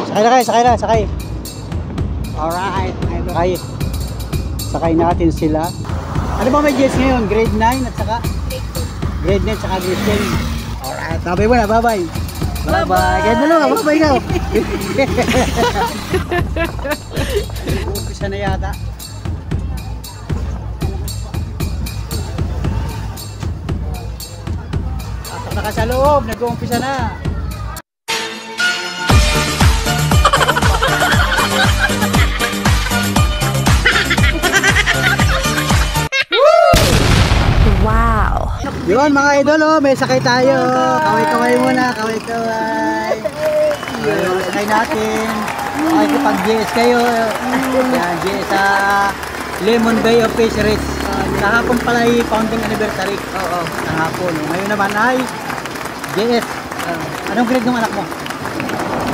Sakay na kayo, sakay na, sakay. Alright, sakay natin sila. Ano ba may GS ngayon? Grade 9 at saka? Grade 9 at saka grade 10. Alright, sabay mo na, bye-bye. Bye-bye. Kaya dalawa, bye-bye ikaw. Umpisa na yata. Pasok na ka sa loob, nag-uumpisa na. Yun mga idol, oh, may sakay tayo. Kaway-kaway muna, kaway-kaway. Ayun, sakay natin. Okay, kapag GS kayo. Yan, GS sa Lemon Bay of Fisheries. Kahapon pala ay founding anniversary. Oo, kahapon. Ngayon naman ay GS. Anong grade ng anak mo?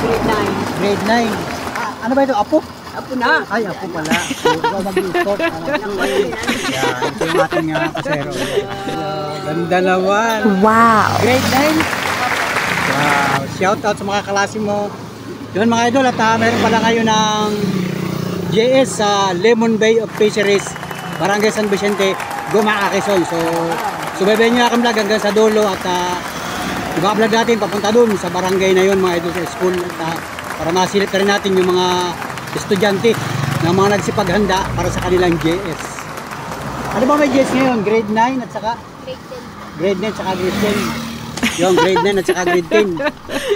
Grade 9. Grade 9. Ano ba ito? Apo? Apo na. Ay, apo pala. So, ikaw mag-i-sport. Yan, ito yung ating kasero. Ganda naman. Wow. Grade 9. Wow. Shout out sa mga kalasi mo. Yun mga idol, at meron pala kayo ng JS sa Lemon Bay of Fisheries, Barangay San Vicente, Gumaa, Quezon. So, subaybayan nyo akong vlog hanggang sa dulo at iba-vlog natin papunta dun sa barangay na yun mga idol, sa school. At para masilip rin natin yung mga estudyante na mga nagsipaghanda para sa kanilang JS. Ano ba may JS ngayon? Grade 9 at saka? Grade 9 at saka grade 10. Yung grade 9 at saka grade 10.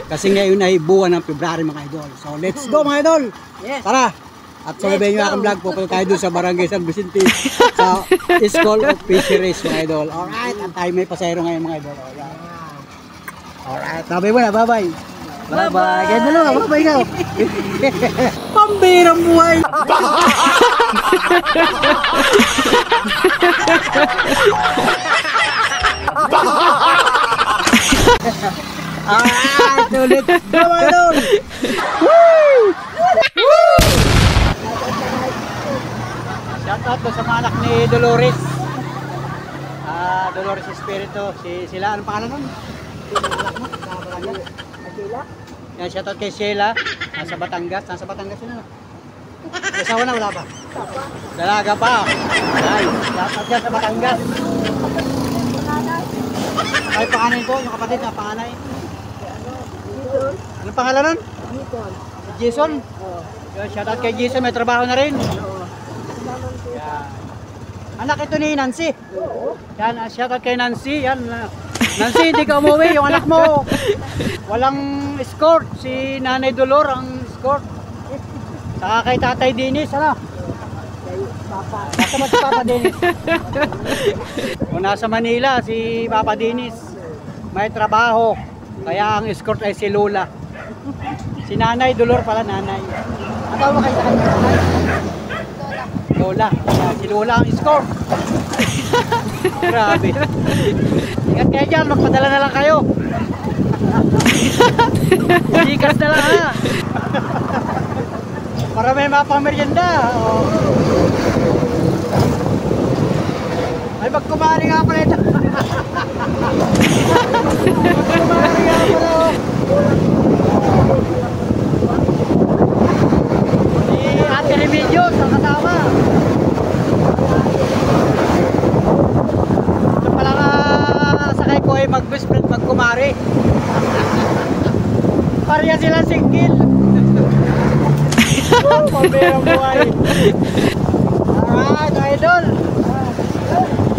Kasi ngayon ay buwan ng February mga idol. So let's go mga idol! Yes. Tara! At sabihin nyo akong vlog, pupunta tayo doon sa Barangay San Vicente sa School of Fisheries mga idol. Alright! At tayo may pasayro ngayon mga idol. Alright! Sabi mo na, bye-bye! Bye-bye! Kaya dalawa, bye-bye ikaw! Pambirang buhay! Alright! Ulit! Go mga idol! Woo! Woo! Shout out sa mga anak ni Dolores. Dolores Espiritu. Sila, anong pangalan nun? Yan, shout out kay Sheila. Nasa Batangas. Nasa Batangas sila. Asawa na, wala pa? Dalaga pa. Ay, shout out dyan sa Batangas. Ay, panganay ko, yung kapatid na panganay. Anong pangalan nun? Jason. Yan, shout out kay Jason. May trabaho na rin. Yan. Anak ito ni Nancy. Yan, shout out kay Nancy. Yan, Nancy, hindi ka umuwi. Yung anak mo, walang escort. Si Nanay Dolor ang escort. Saka kay Tatay Dinis, ano? Kasama si Papa Dinis. Kung nasa Manila, si Papa Dinis may trabaho. Kaya ang escort ay si Lola. Si Nanay Dolor pala, nanay. Ang tawag mo kay nanay? Lola. Si Lola ang escort. Grabe. Ingat kayo dyan, magpadala na lang kayo. Sikas na lang ha. Para may mapamerienda. Oh. Ay, magkumari nga pala ito. Magkumari nga pala. Si Ate Remedios ang kasama. Ito pala sakay ko ay mag-best friend magkumari. Pareha silang single. Pambirang buhay. Alright, idol.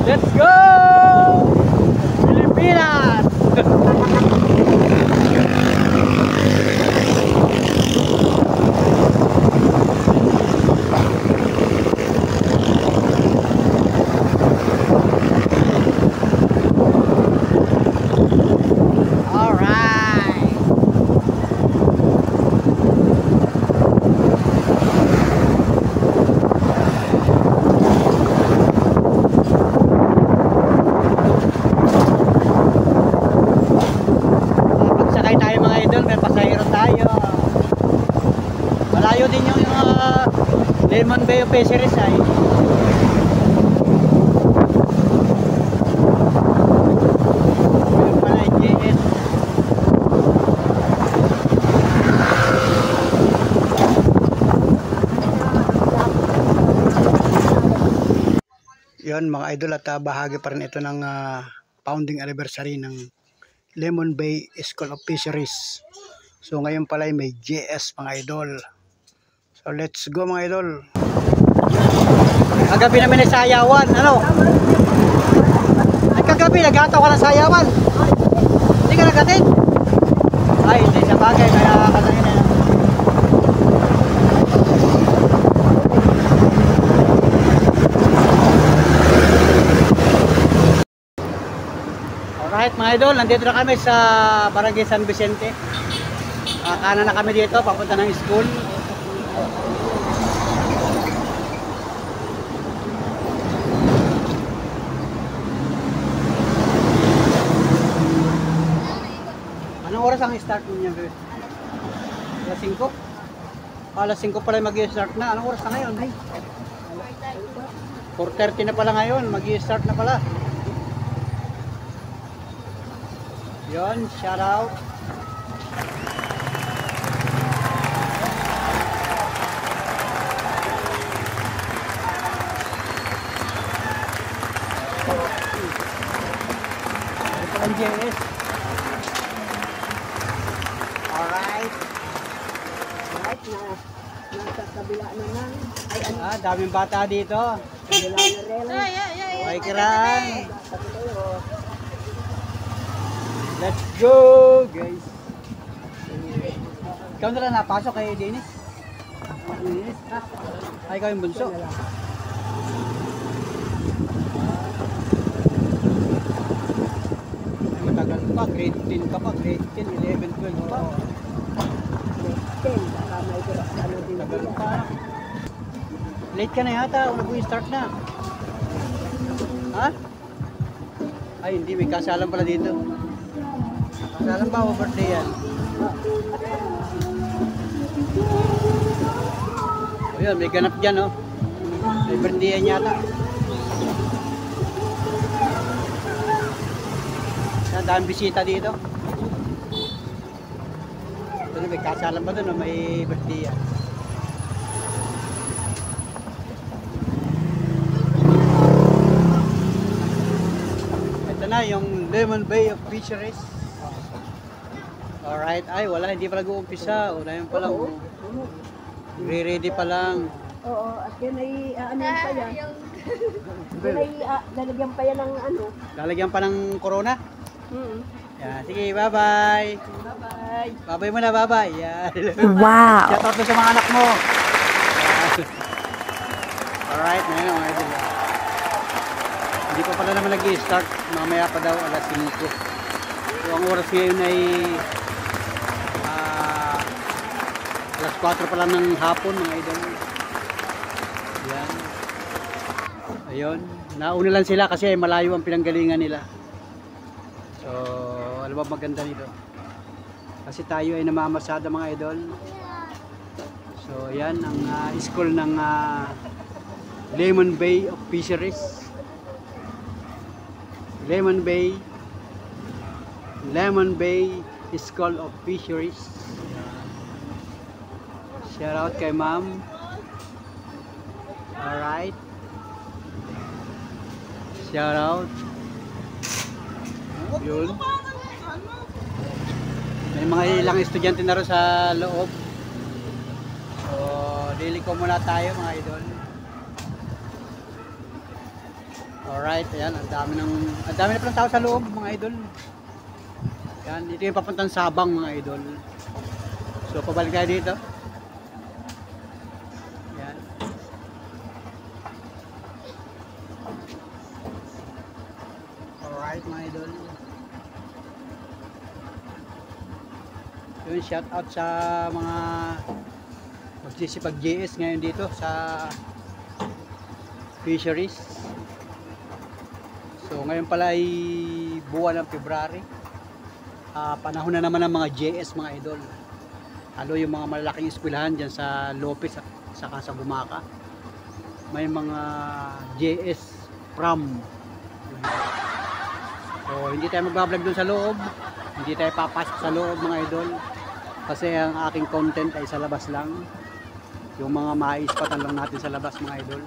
Let's go! Pilipinas! Malayo din yung Lemon Bay of Fisheries ay. Yung pala JS. Yun mga idol, at bahagi pa rin ito ng founding anniversary ng Lemon Bay School of Fisheries. So ngayon pala ay may JS mga idol. So let's go mga idol. Kagabi namin ay sayawan. Ano? Ay kagabi nagataw ka ng sayawan. Hindi ka nagatin? Ay hindi sa bagay. Kaya katangin na. Alright mga idol, nandito na kami sa Barangay San Vicente. Kanan na kami dito, papunta ng school. Anong oras ang start niya? Alas 5? Alas 5 pala mag-i-start na. Anong oras na ngayon? 4:30 na pala ngayon, mag-i-start na pala. Yon, shout out. Ito ang JS. Alright. Right na. Nasa kabila na lang. Ay, ano? Daming bata dito. Kabila na rin. Okay, kiraan. Let's go, guys. Ikaw na lang napasok kay Dennis. Dennis? Ay, ikaw yung bunso. Ay, matagal pa. Grade 10 ka pa. Grade 10, 11, 12 pa. 10. Baka may ano din. Tagal pa. Late ka na yata. Una po yung start na. Ha? Ay, hindi. May kasalan pala dito. Kasalan ba o birthday yan? O yun, may ganap dyan, oh. May birthday yan yata. Daming bisita dito. Doon, may kasalan ba doon, oh? May birthday yan. Ito na, yung Lemon Bay of Fisheries. Alright, ay wala, hindi pa nag-uumpisa. Una yun pa lang. Re-ready pa lang. Oo, at yun ay ano pa yan. Yun ay lalagyan pa yan ng ano. Lalagyan pa ng corona? Yan, sige, bye-bye. Bye-bye. Bye-bye muna, bye-bye. Yan. Wow! Shout out sa mga anak mo. Alright, ngayon mga idol. Hindi pa pala naman nag-i-start. Mamaya pa daw, alas 5. So, ang oras ngayon ay alas 4 pa lang ng hapon mga idol. Yan. Ayun. Nauna lang sila kasi malayo ang pinanggalingan nila. So, ano ba maganda nito? Kasi tayo ay namamasada mga idol. So, yan ang school ng Lemon Bay of Fisheries. Lemon Bay School of Fisheries. Shout out kay ma'am. Alright. Shout out. Yun. May mga ilang estudyante na rin sa loob. So, liliko muna tayo mga idol. Alright, ayan, ang dami na palang tao sa loob mga idol. Yan, dito yung papuntang Sabang mga idol. So, pabalik tayo dito. Yan. Alright mga idol. Yun, shout out sa mga magsisipag JS ngayon dito sa fisheries. So ngayon pala ay buwan ng February. Panahon na naman ng mga JS mga idol. Lalo yung mga malalaking eskwelahan dyan sa Lopez at saka sa Bumaca. May mga JS prom. So hindi tayo magbablog doon sa loob. Hindi tayo papasok sa loob mga idol. Kasi ang aking content ay sa labas lang. Yung mga maispatan lang natin sa labas mga idol.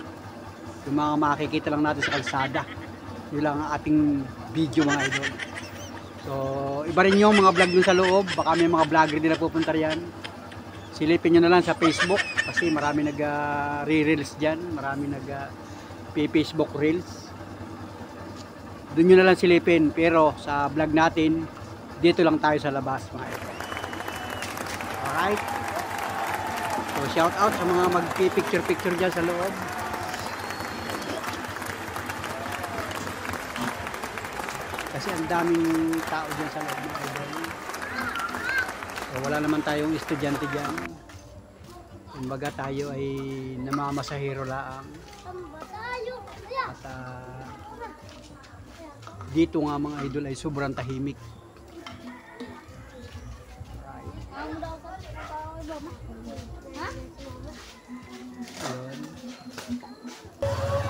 yung mga makikita lang natin sa kalsada. Yun lang ang ating video mga idol. So iba rin yung mga vlog dun sa loob, baka may mga vlogger din na pupunta riyan. Silipin nyo na lang sa Facebook kasi marami nag-re-reels dyan, marami nag-Facebook reels. Doon nyo na lang silipin, pero sa vlog natin dito lang tayo sa labas mga idol. Alright, so shout out sa mga mag-picture dyan sa loob. Kasi ang daming tao dyan sa loob mga idol. So wala naman tayong estudyante dyan. Kumbaga tayo ay namamasahero lang. At dito nga mga idol ay sobrang tahimik.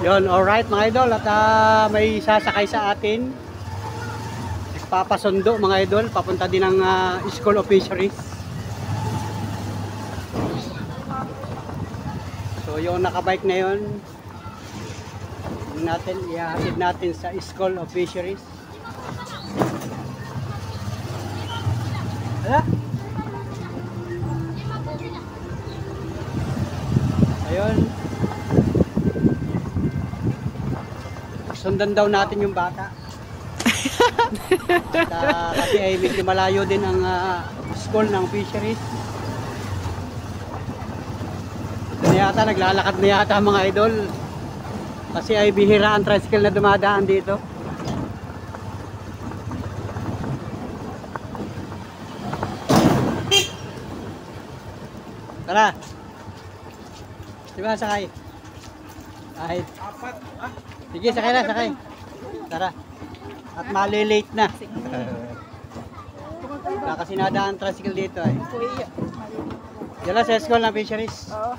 Yun, alright mga idol, at may sasakay sa atin. Papasundo mga idol, papunta din ng School of Fisheries. So yung nakabike na yun, ihahatid natin sa School of Fisheries. Hala? Ayun. Sundan daw natin yung bata. At, kasi ay medyo malayo din ang school ng fisheries. Ito na yata, naglalakad na yata mga idol. Kasi ay bihira ang tricycle na dumadaan dito. Tara. Diba sakay? Kahit. Sige, sakay na, sakay. Tara. At malilate na. Wala kasi nadaan tricycle dito ay. Dala sa school ng fisheries. Oo.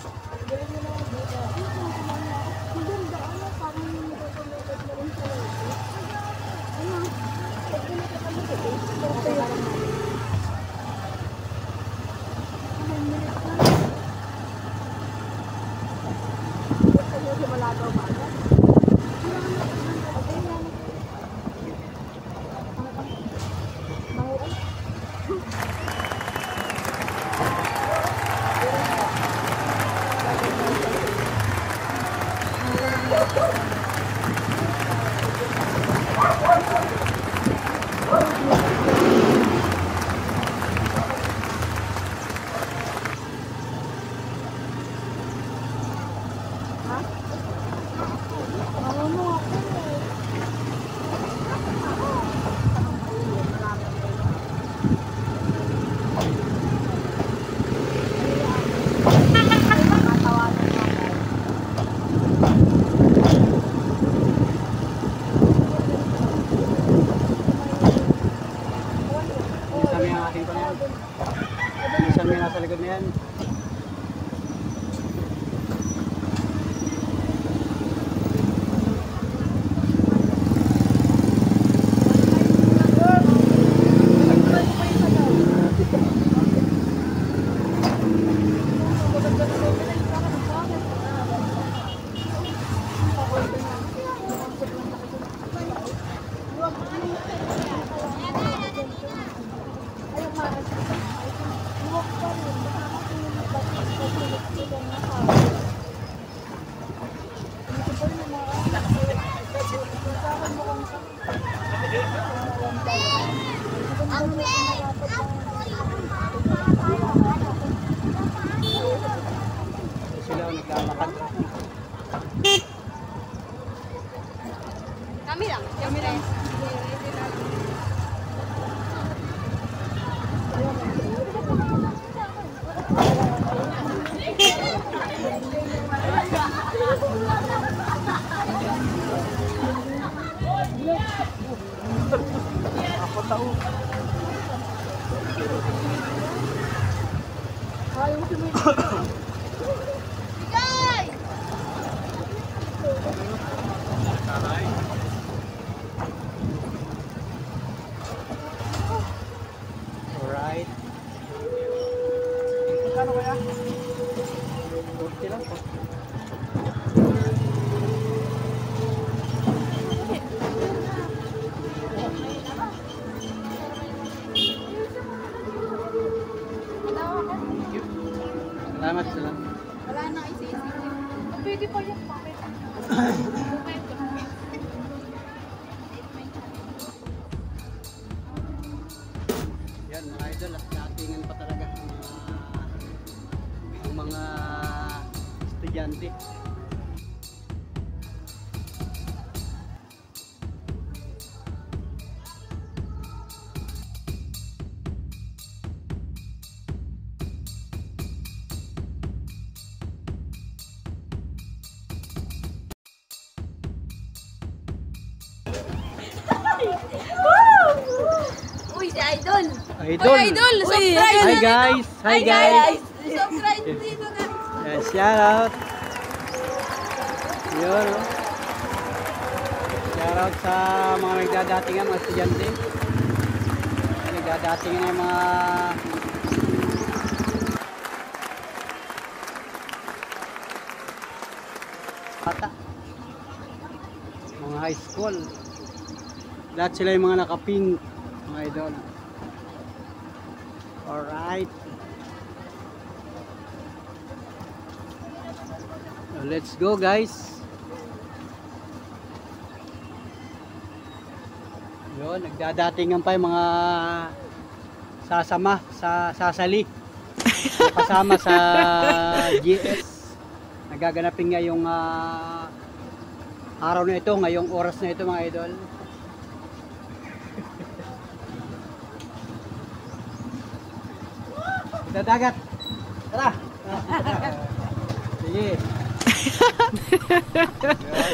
Minsan may nasa likod na yan. Sila naglalakad. Kami lang. Kami lang. Ako tao. Alright. Kano kaya? 40 lang po. Salamat, salamat. Wala na isisip. Pwede pa yan. Bakit? Yan mga idol, at datingan pa talaga ang mga estudyante. Uy, si Idol! Idol! Uy, idol! Subscribe! Hi guys! Hi guys! Subscribe dito na. Shout out! Yun, oh. Shout out sa mga nagdadatingan, mga estudyante. Nagdadatingan ng mga bata, mga high school. Lahat sila yung mga naka-pink, mga idol. Alright. So, let's go guys. Yun, nagdadatingan pa yung mga sasali. Kasama sa GS. Nagaganapin nga yung araw na ito, ngayong oras na ito mga idol. Sa dagat. Tara. Sige. Yun,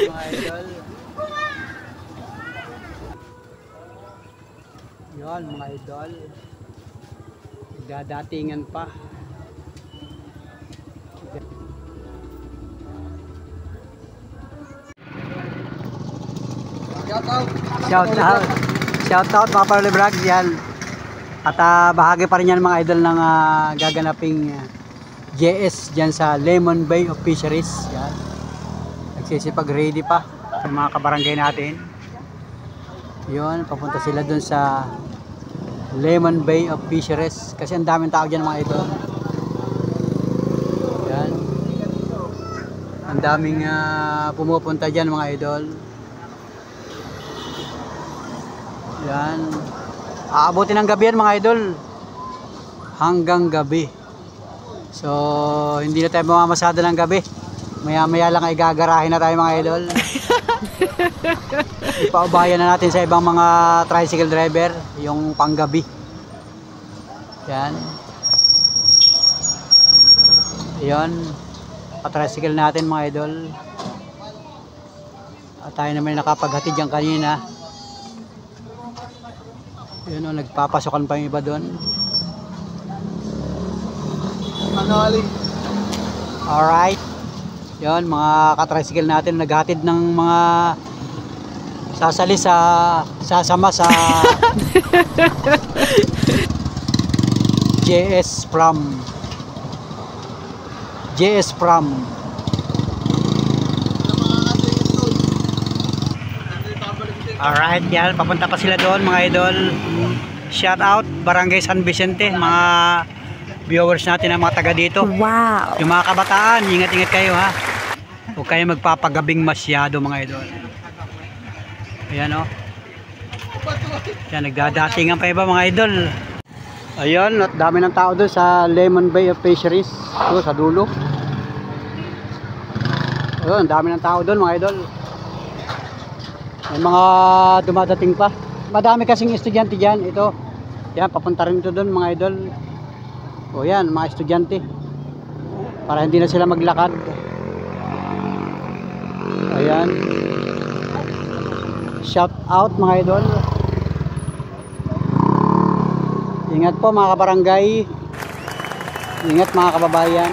mga idol. Yun, mga idol. Dadatingan pa. Shout out mga Parley Vlogs yan. At bahagi pa rin yan mga idol ng gaganaping JS dyan sa Lemon Bay of Fisheries. Yan. Nagsisipag ready pa yung mga kabarangay natin. Yun, papunta sila dun sa Lemon Bay of Fisheries kasi ang daming tao dyan mga idol. Yan. Ang daming pumupunta dyan mga idol. Yan. Aabutin ng gabi yan mga idol. Hanggang gabi. So, hindi na tayo mamamasada ng gabi. Maya-maya lang ay gagarahin na tayo mga idol. Ipaubayan na natin sa ibang mga tricycle driver yung panggabi. Yan. Yan. Pa-tricycle natin mga idol. At tayo naman nakapaghatid yan kanina. Yun o, nagpapasokan pa yung iba doon. Alright. Yun, mga katricycle natin naghatid ng mga sasali sasama sa JS Pram. Alright, yan. Papunta pa sila doon mga idol. Shout out Barangay San Vicente, mga viewers natin ang mga taga dito. Wow! Yung mga kabataan, ingat-ingat kayo ha. Huwag kayo magpapagabing masyado mga idol. Ayan o. Yan, nagdadatingan pa iba mga idol. Ayan, at dami ng tao doon sa Lemon Bay of Fisheries. Ito, sa dulo. Ayan, dami ng tao doon mga idol. May mga dumadating pa. Madami kasing estudyante dyan. Ito. Yan, papunta rin ito doon mga idol. O yan, mga estudyante. Para hindi na sila maglakad. Ayan. Shout out mga idol. Ingat po mga kabarangay. Ingat mga kababayan.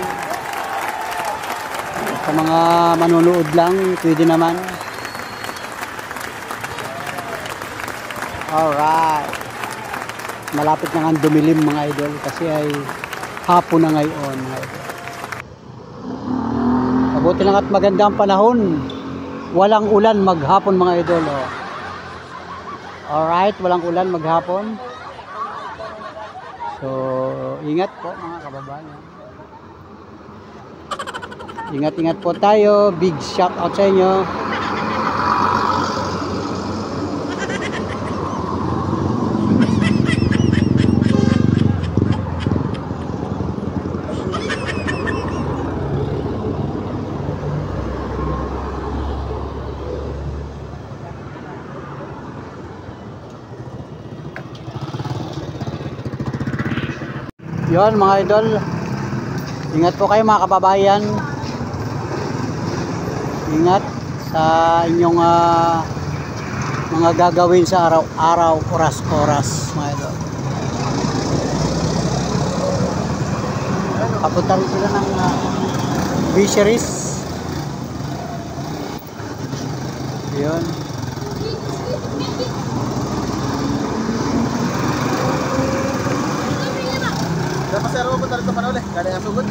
Sa mga manunood lang, pwede naman. Alright. Malapit na nga dumilim mga idol kasi ay hapon na ngayon. Mabuti lang at maganda ang panahon. Walang ulan maghapon mga idol. Oh. Alright, walang ulan maghapon. So, ingat po mga kababayan. Ingat-ingat po tayo. Big shout out sa inyo. Yon mga idol. Ingat po kayo mga kababayan. Ingat sa inyong mga gagawin sa araw-araw, oras-oras mga idol. Papunta rin sila ng fisheries. Yun. Dapat sir, pupunta rin sa Panole. Galing ang sugod.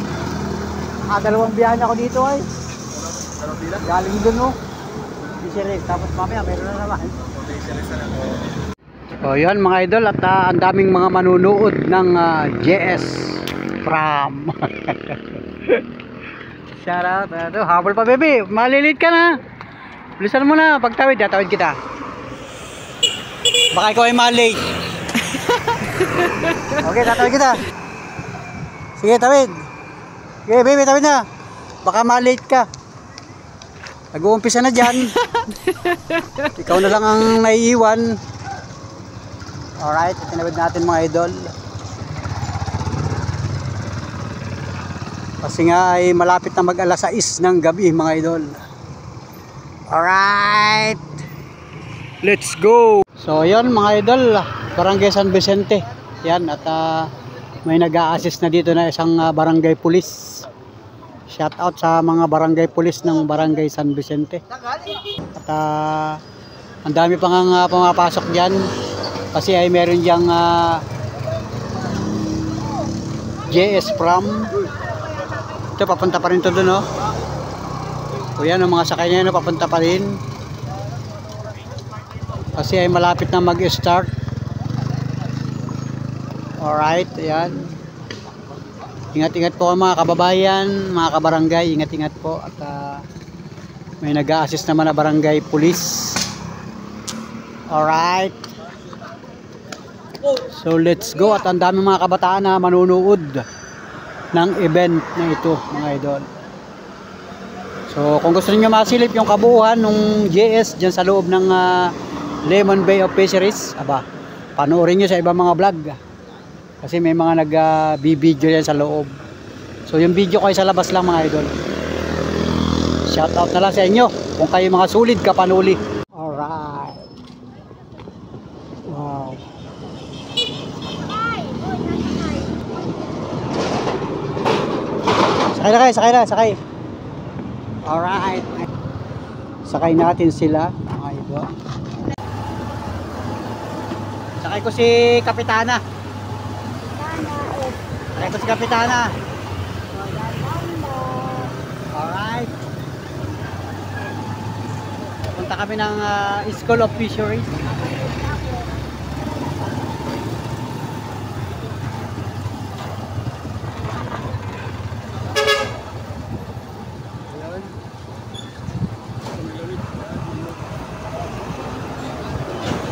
Dalawang biyahe ako dito ay. Dalawang pila. Galing dun no. Fisheries. Tapos mamaya meron na naman. Fisheries na lang. So yun mga idol at ang daming mga manunood ng JS Pram. Shout out. Habol pa baby. Malilit ka na. Bilisan mo na. Pagtawid, tatawid kita. Baka ikaw ay malate. Okay, tatawid kita. Sige, tawid. Sige, baby, tawid na. Baka malate ka. Nag-uumpisa na dyan. Ikaw na lang ang naiiwan. Alright, tinawid natin mga idol. Kasi nga ay malapit na mag-alas 6 ng gabi mga idol. Alright. Let's go. So yun mga idol, Barangay San Vicente. Yan at may nag-a-assist na dito na isang barangay police. Shout out sa mga barangay police ng Barangay San Vicente. At ang dami pa nga pumapasok diyan kasi ay meron diyang JS Pram. Ito papunta pa rin to doon, no? O yan, ang mga sakay niya papunta pa rin. Kasi ay malapit na mag-start. Alright, ayan. Ingat-ingat po mga kababayan, mga kabarangay, ingat-ingat po. At may nag-a-assist naman na barangay police. Alright. So let's go. At ang dami mga kabataan na manunood ng event na ito mga idol. So kung gusto niyo masilip yung kabuuan ng JS dyan sa loob ng Lemon Bay of Fisheries, aba, panoorin nyo sa ibang mga vlog. Kasi may mga nag-video yan sa loob. So yung video ko ay sa labas lang mga idol. Shout out na lang sa inyo kung kayo mga sulit kapanuli. Alright. Wow. Sakay na kayo, sakay na, sakay. Alright. Sakay natin sila mga idol. Sakay ko si Kapitana. Sakay ko si Kapitana. Alright. Punta kami ng School of Fisheries.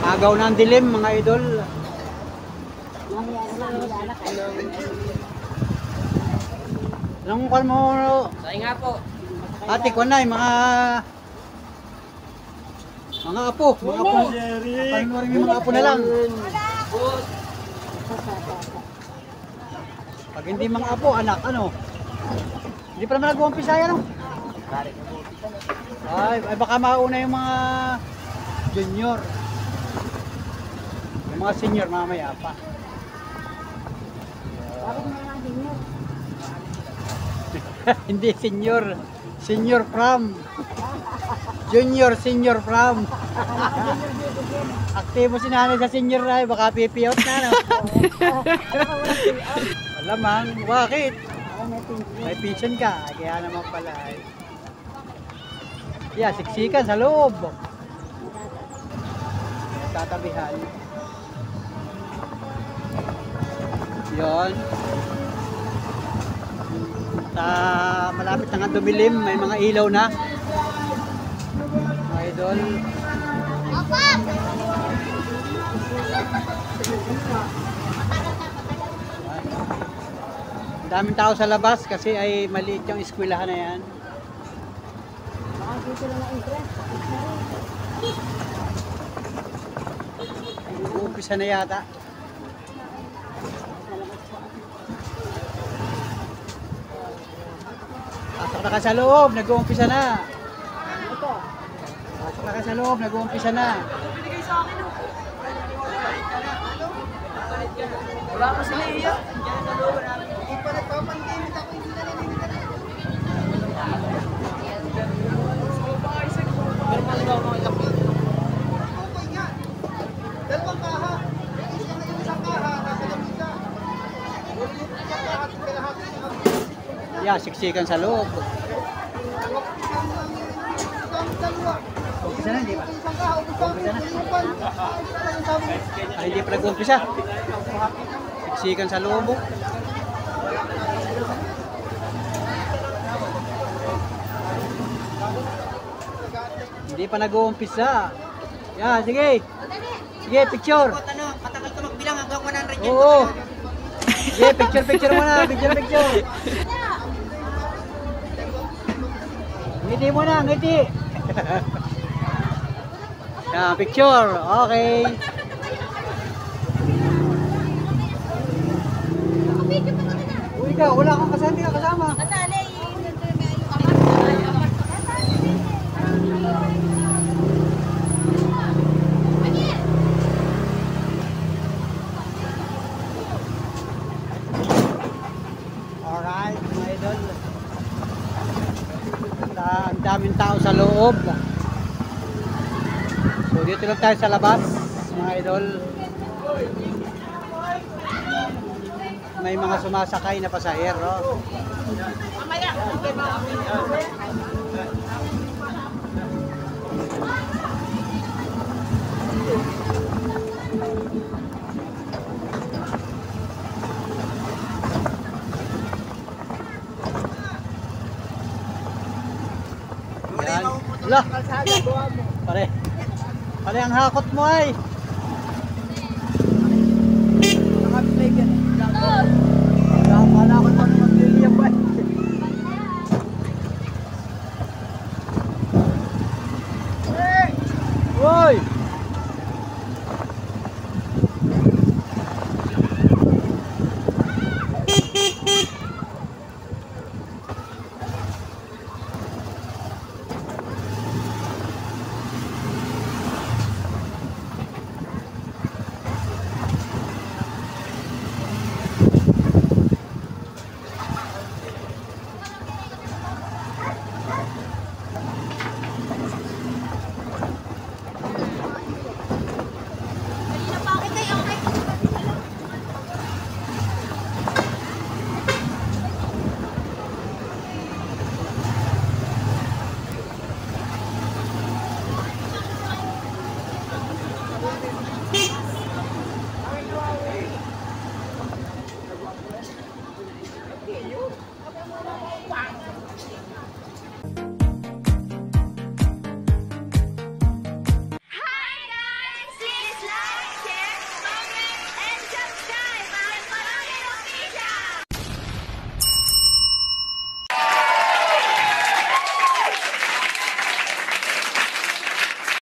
Agaw na ang dilim mga idol. Anong kwan mo? Say nga po. Ate kwan na mga apo. Mga apo. Panurin mo mga apo na lang. Pag hindi mga apo, anak, ano? Hindi pa naman nag-umpisa yan, no? Ay baka mauna yung mga junior. Yung mga senior mamaya pa. Bakit mga senior? Hindi senior. Senior Pram. Junior, senior Pram. Aktibo si nanay sa senior na, baka pipiot na, no? Alamang, bakit? May pension ka, kaya naman pala. Yeah, siksikan sa loob. Tatabihan. Yon. Sa malapit na nga dumilim, may mga ilaw na. Mga idol. Ang daming tao sa labas kasi ay maliit yung eskwelahan na yan. Dito lang ang entrance. Uumpisa na yata. Pasok na ka sa loob, nag-uumpisa na. Pasok na ka sa loob, nag-uumpisa na. Wala pa sila iya. Yeah, siksikan sa loob. Umpisa na, di ba? Umpisa na. Ah, hindi pa nag-umpisa. Siksikan sa loob. Oh. Hindi pa nag-uumpisa. Yeah, sige. Sige, picture. Patagal ko magbilang hanggang 100 yan. Oo. Sige, picture muna. Picture. Ngiti mo na, ngiti. Yeah, picture. Okay. Uy ka, wala kang kasama, hindi ka kasama. Kasali. Alright, mga idol. Ang daming tao sa loob. So dito lang tayo sa labas, mga idol. May mga sumasakay na pasahero. Yan. Wala. Pare ang hakot mo ay.